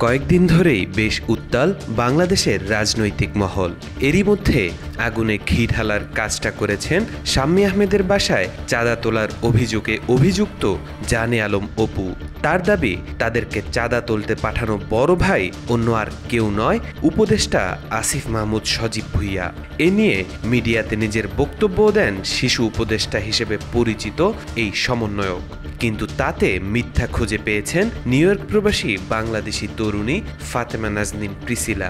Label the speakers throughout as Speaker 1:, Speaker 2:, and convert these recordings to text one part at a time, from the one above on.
Speaker 1: কয়েকদিন ধরেই বেশ উত্তাল বাংলাদেশের রাজনৈতিক মহল। এরই মধ্যে আগুনে ঘি ঢালার কাজটা করেছেন শাম্মী আহমেদের বাসায় চাঁদা তোলার অভিযোগে অভিযুক্ত জানে আলম অপু। তার দাবি, তাদেরকে চাঁদা তুলতে পাঠানো বড় ভাই অন্য আর কেউ নয়, উপদেষ্টা আসিফ মাহমুদ সজীব ভুঁইয়া। এ নিয়ে মিডিয়াতে নিজের বক্তব্য দেন শিশু উপদেষ্টা হিসেবে পরিচিত এই সমন্বয়ক। কিন্তু তাতে মিথ্যা খুঁজে পেয়েছেন নিউ ইয়র্ক প্রবাসী বাংলাদেশি তরুণী ফাতেমা নাজনীন প্রিসিলা।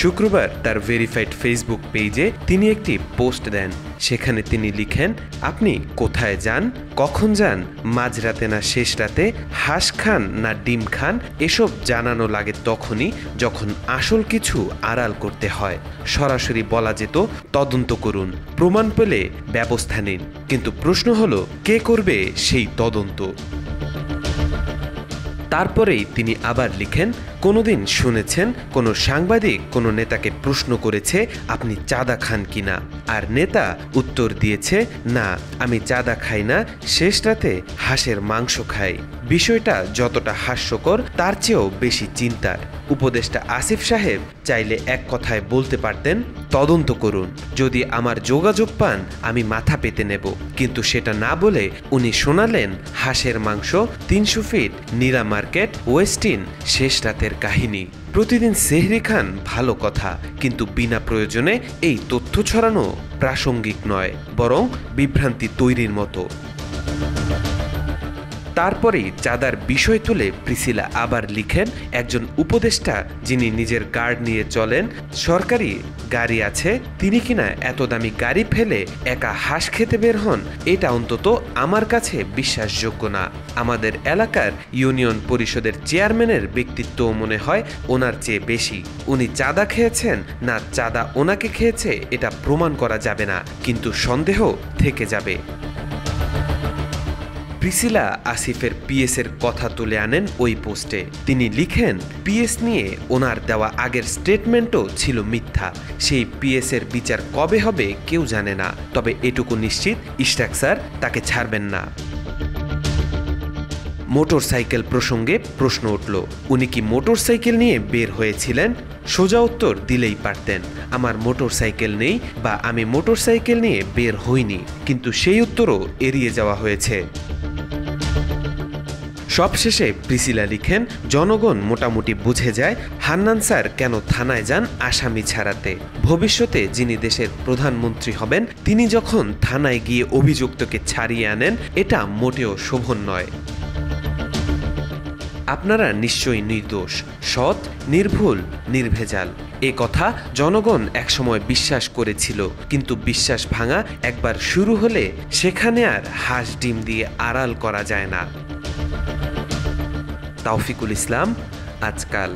Speaker 1: শুক্রবার তার ভেরিফাইড ফেসবুক পেজে তিনি একটি পোস্ট দেন। সেখানে তিনি লিখেন, আপনি কোথায় যান, কখন যান, মাঝরাতে না শেষ রাতে, হাঁস খান না ডিম খান, এসব জানানো লাগে তখনই যখন আসল কিছু আড়াল করতে হয়। সরাসরি বলা যেত তদন্ত করুন, প্রমাণ পেলে ব্যবস্থা নিন। কিন্তু প্রশ্ন হলো, কে করবে সেই তদন্ত? তারপরেই তিনি আবার লিখেন, কোনোদিন শুনেছেন কোনো সাংবাদিক কোনো নেতাকে প্রশ্ন করেছে আপনি চাঁদা খান কিনা, আর নেতা উত্তর দিয়েছে, না আমি চাঁদা খাই না, শেষ রাতে হাঁসের মাংস খাই। বিষয়টা যতটা হাস্যকর তার চেয়েও বেশি চিন্তার। উপদেষ্টা আসিফ সাহেব চাইলে এক কথায় বলতে পারতেন, তদন্ত করুন, যদি আমার যোগাযোগ পান আমি মাথা পেতে নেব। কিন্তু সেটা না বলে উনি শোনালেন হাঁসের মাংস, 300 ফিট নীলা মার্কেট, ওয়েস্টিন, শেষ রাতের কাহিনী। প্রতিদিন সেহরি খান, ভালো কথা, কিন্তু বিনা প্রয়োজনে এই তথ্য ছড়ানো প্রাসঙ্গিক নয়, বরং বিভ্রান্তি তৈরির মতো। তারপরেই চাঁদার বিষয় তুলে প্রিসিলা আবার লিখেন, একজন উপদেষ্টা যিনি নিজের গার্ড নিয়ে চলেন, সরকারি গাড়ি আছে, তিনি কিনা এত দামি গাড়ি ফেলে একা হাঁস খেতে বের হন, এটা অন্তত আমার কাছে বিশ্বাসযোগ্য না। আমাদের এলাকার ইউনিয়ন পরিষদের চেয়ারম্যানের ব্যক্তিত্ব মনে হয় ওনার চেয়ে বেশি। উনি চাঁদা খেয়েছেন না চাঁদা ওনাকে খেয়েছে এটা প্রমাণ করা যাবে না, কিন্তু সন্দেহ থেকে যাবে। প্রিসিলা আসিফের পিএসের কথা তুলে আনেন ওই পোস্টে। তিনি লিখেন, পিএস নিয়ে ওনার দেওয়া আগের স্টেটমেন্টও ছিল মিথ্যা। সেই পিএসের বিচার কবে হবে কেউ জানে না, তবে এটুকু নিশ্চিত, ইশরাক স্যার তাকে ছাড়বেন না। মোটরসাইকেল প্রসঙ্গে প্রশ্ন উঠল, উনি কি মোটরসাইকেল নিয়ে বের হয়েছিলেন? সোজা উত্তর দিলেই পারতেন, আমার মোটরসাইকেল নেই বা আমি মোটরসাইকেল নিয়ে বের হইনি, কিন্তু সেই উত্তরও এড়িয়ে যাওয়া হয়েছে। সবশেষে প্রিসিলা লিখেন, জনগণ মোটামুটি বুঝে যায় হান্নান স্যার কেন থানায় যান আসামি ছাড়াতে। ভবিষ্যতে যিনি দেশের প্রধানমন্ত্রী হবেন তিনি যখন থানায় গিয়ে অভিযুক্তকে ছাড়িয়ে আনেন, এটা মোটেও শোভন নয়। আপনারা নিশ্চয়ই নির্দোষ, সৎ, নির্ভুল, নির্ভেজাল। এ কথা জনগণ একসময় বিশ্বাস করেছিল, কিন্তু বিশ্বাস ভাঙা একবার শুরু হলে সেখানে আর হাঁস ডিম দিয়ে আড়াল করা যায় না। তাওফিকুল ইসলাম, আজকাল।